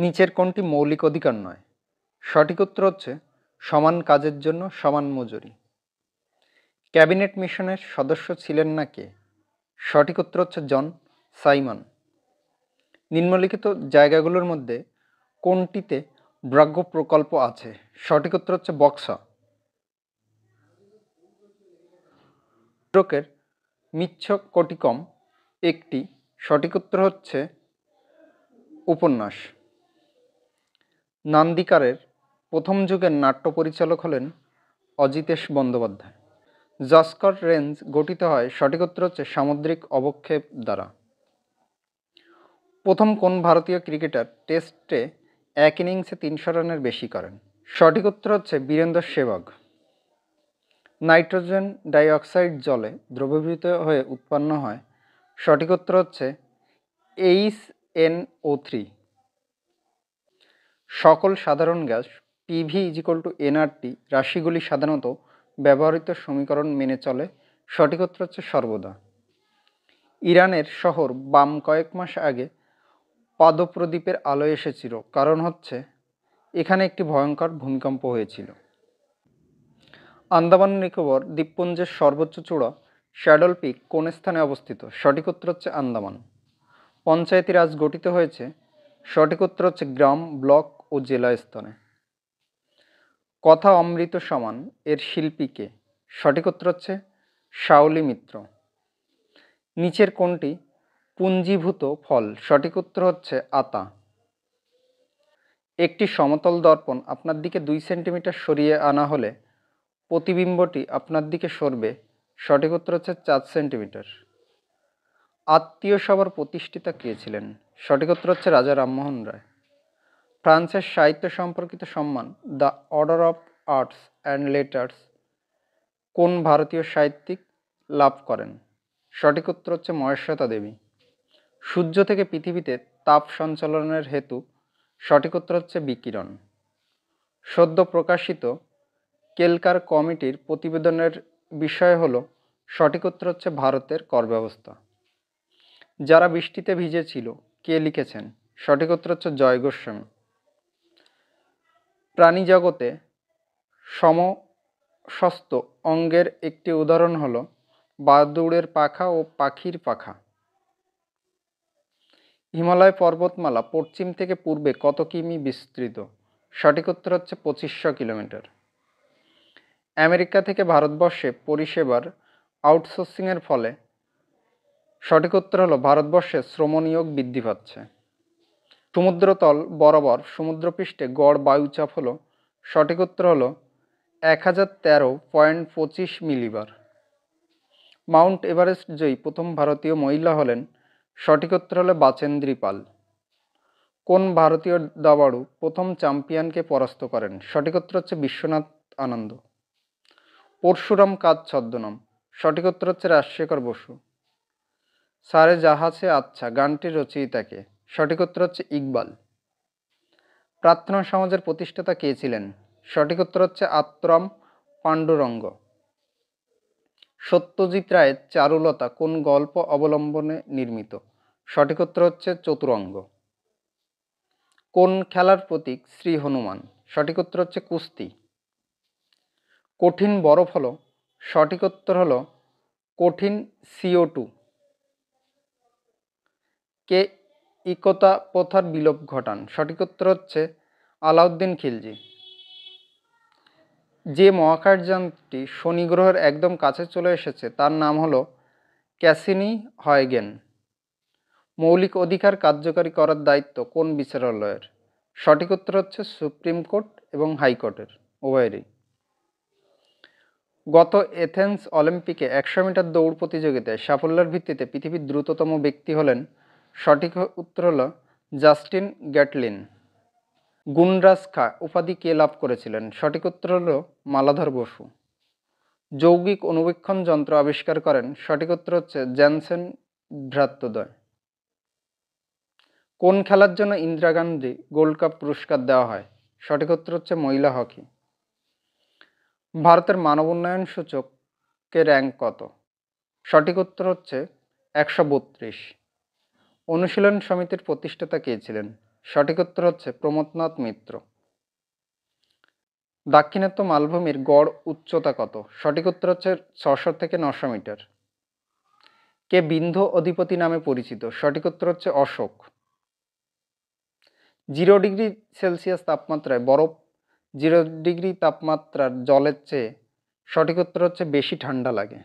নিচের কোনটি মৌলিক অধিকার নয়? সঠিক উত্তর হচ্ছে সমান কাজের জন্য সমান মজুরি। ক্যাবিনেট মিশনের সদস্য ছিলেন না কে? সঠিক উত্তর হচ্ছে জন সাইমন। নিম্নলিখিত জায়গাগুলোর মধ্যে কোনটিতে ব্রাহ্য প্রকল্প আছে? সঠিক উত্তর হচ্ছে বক্সা। রুদ্রকের মৃচ্ছকটিকম একটি। সঠিক উত্তর হচ্ছে উপন্যাস। নান্দিকারের প্রথম যুগের নাট্য পরিচালক হলেন অজিতেশ বন্দ্যোপাধ্যায়। জাস্কর রেঞ্জ গঠিত হয়? সঠিক উত্তর হচ্ছে সামুদ্রিক অবক্ষেপ দ্বারা। প্রথম কোন ভারতীয় ক্রিকেটার টেস্টে এক ইনিংসে ৩০০ রানের বেশি করেন? সঠিক উত্তর হচ্ছে বীরেন্দ্র সেহবাগ। নাইট্রোজেন ডাইঅক্সাইড জলে দ্রবীভূত হয়ে উৎপন্ন হয়? সঠিক উত্তর হচ্ছে HNO3। সকল সাধারণ গ্যাস PV=NRT রাশিগুলি সাধারণত ব্যবহৃত সমীকরণ মেনে চলে? সঠিক উত্তর হচ্ছে সর্বদা। ইরানের শহর বাম কয়েক মাস আগে পাদপ্রদীপের আলো এসেছিল, কারণ হচ্ছে এখানে একটি ভয়ঙ্কর ভূমিকম্প হয়েছিল। আন্দামান নিকোবর দ্বীপপুঞ্জের সর্বোচ্চ চূড়া শ্যাডল পিক কোন স্থানে অবস্থিত? সঠিক উত্তর হচ্ছে আন্দামান। পঞ্চায়েতি রাজ গঠিত হয়েছে? সঠিক উত্তর হচ্ছে গ্রাম, ব্লক ও জেলা স্তরে। কথা অমৃত সমান এর শিল্পী কে? সঠিক উত্তর হচ্ছে শাওলি মিত্র। নিচের কোনটি পুঞ্জীভূত ফল? সঠিক উত্তর হচ্ছে আতা। একটি সমতল দর্পণ আপনার দিকে 2 সেন্টিমিটার সরিয়ে আনা হলে প্রতিবিম্বটি আপনার দিকে সরবে? সঠিক উত্তর হচ্ছে 4 সেন্টিমিটার। আত্মীয় সভার প্রতিষ্ঠাতা কে ছিলেন? সঠিক উত্তর হচ্ছে রাজা রামমোহন রায়। ফ্রান্সের সাহিত্য সম্পর্কিত সম্মান the order of arts and letters কোন ভারতীয় সাহিত্যিক লাভ করেন? সঠিক উত্তর হচ্ছে মহেশ্বেতা দেবী। সূর্য থেকে পৃথিবীতে তাপ সঞ্চালনের হেতু? সঠিক উত্তর হচ্ছে বিকিরণ। সদ্য প্রকাশিত কেলকার কমিটির প্রতিবেদনের বিষয় হলো? সঠিক উত্তর হচ্ছে ভারতের কর ব্যবস্থা। যারা বৃষ্টিতে ভিজেছিল কে লিখেছেন? সঠিক উত্তর হচ্ছে জয় গোস্বামী। প্রাণী জগতে সমস্ত অঙ্গের একটি উদাহরণ হলো বাদুড়ের পাখা ও পাখির পাখা। হিমালয় পর্বতমালা পশ্চিম থেকে পূর্বে কত কিমি বিস্তৃত? সঠিক উত্তর হচ্ছে 2500 কিলোমিটার। আমেরিকা থেকে ভারতবর্ষে পরিষেবার আউটসোর্সিংয়ের ফলে? সঠিক উত্তর হলো ভারতবর্ষে শ্রম নিয়োগ বৃদ্ধি পাচ্ছে। সমুদ্রতল বরাবর সমুদ্রপৃষ্ঠে গড় বায়ুচাপ হলো? সঠিক উত্তর হলো 1013.25 মিলিবার। মাউন্ট এভারেস্ট জয়ী প্রথম ভারতীয় মহিলা হলেন? সঠিক উত্তর হলো বাচেন্দ্রী পাল। কোন ভারতীয় দাবাড়ু প্রথম চ্যাম্পিয়নকে পরাস্ত করেন? সঠিক উত্তর হচ্ছে বিশ্বনাথ আনন্দ। পরশুরাম কার ছদ্মনাম? সঠিক উত্তর হচ্ছে রাজশেখর বসু। সারে জাহাসে আচ্ছা গানটির রচয়িতা কে? সঠিক উত্তর হচ্ছে ইকবাল। প্রার্থনা সমাজের প্রতিষ্ঠাতা কে ছিলেন? সঠিক উত্তর হচ্ছে আত্মারাম পাণ্ডুরঙ্গ। সত্যজিৎ রায়ের চারুলতা কোন গল্প অবলম্বনে নির্মিত? সঠিক উত্তর হচ্ছে চতুরঙ্গ। কোন খেলার প্রতীক শ্রী হনুমান? সঠিক উত্তর হচ্ছে কুস্তি। কঠিন বরফ হলো? সঠিক উত্তর হলো কঠিন CO2। কে ইকতা প্রথার বিলোপ ঘটান? সঠিক উত্তর হচ্ছে আলাউদ্দিন খিলজি। যে মহাকাশযানটি শনি গ্রহের একদম কাছে চলে এসেছে তার নাম হলো ক্যাসিনি হয়গেন। মৌলিক অধিকার কার্যকরী করার দায়িত্ব কোন বিচারালয়ের? সঠিক উত্তর হচ্ছে সুপ্রিম কোর্ট এবং হাইকোর্টের, উভয়েরই। গত এথেন্স অলিম্পিকে 100 মিটার দৌড় প্রতিযোগিতায় সাফল্যের ভিত্তিতে পৃথিবীর দ্রুততম ব্যক্তি হলেন? সঠিক উত্তর হলো জাস্টিন গ্যাটলিন। গুণরাজ খা উপাধি কে লাভ করেছিলেন? সঠিক উত্তর হলো মালাধর বসু। যৌগিক অনুবীক্ষণ যন্ত্র আবিষ্কার করেন? সঠিক উত্তর হচ্ছে জ্যানসেন ভ্রাতৃদ্বয়। কোন খেলার জন্য ইন্দিরা গান্ধী গোল্ড কাপ পুরস্কার দেওয়া হয়? সঠিক উত্তর হচ্ছে মহিলা হকি। ভারতের মানব উন্নয়ন সূচকে র্যাঙ্ক কত? সঠিক উত্তর হচ্ছে 132। অনুশীলন সমিতির প্রতিষ্ঠাতা কে ছিলেন? সঠিক উত্তর হচ্ছে প্রমথনাথ মিত্র। দাক্ষিণাত্য মালভূমির গড় উচ্চতা কত? সঠিক উত্তর হচ্ছে 600 থেকে 900 মিটার। কে বিন্ধ্য অধিপতি নামে পরিচিত? সঠিক উত্তর হচ্ছে অশোক। 0 ডিগ্রি সেলসিয়াস তাপমাত্রায় বরফ 0 ডিগ্রি তাপমাত্রার জলের চেয়ে সঠিক উত্তর হচ্ছে বেশি ঠান্ডা লাগে।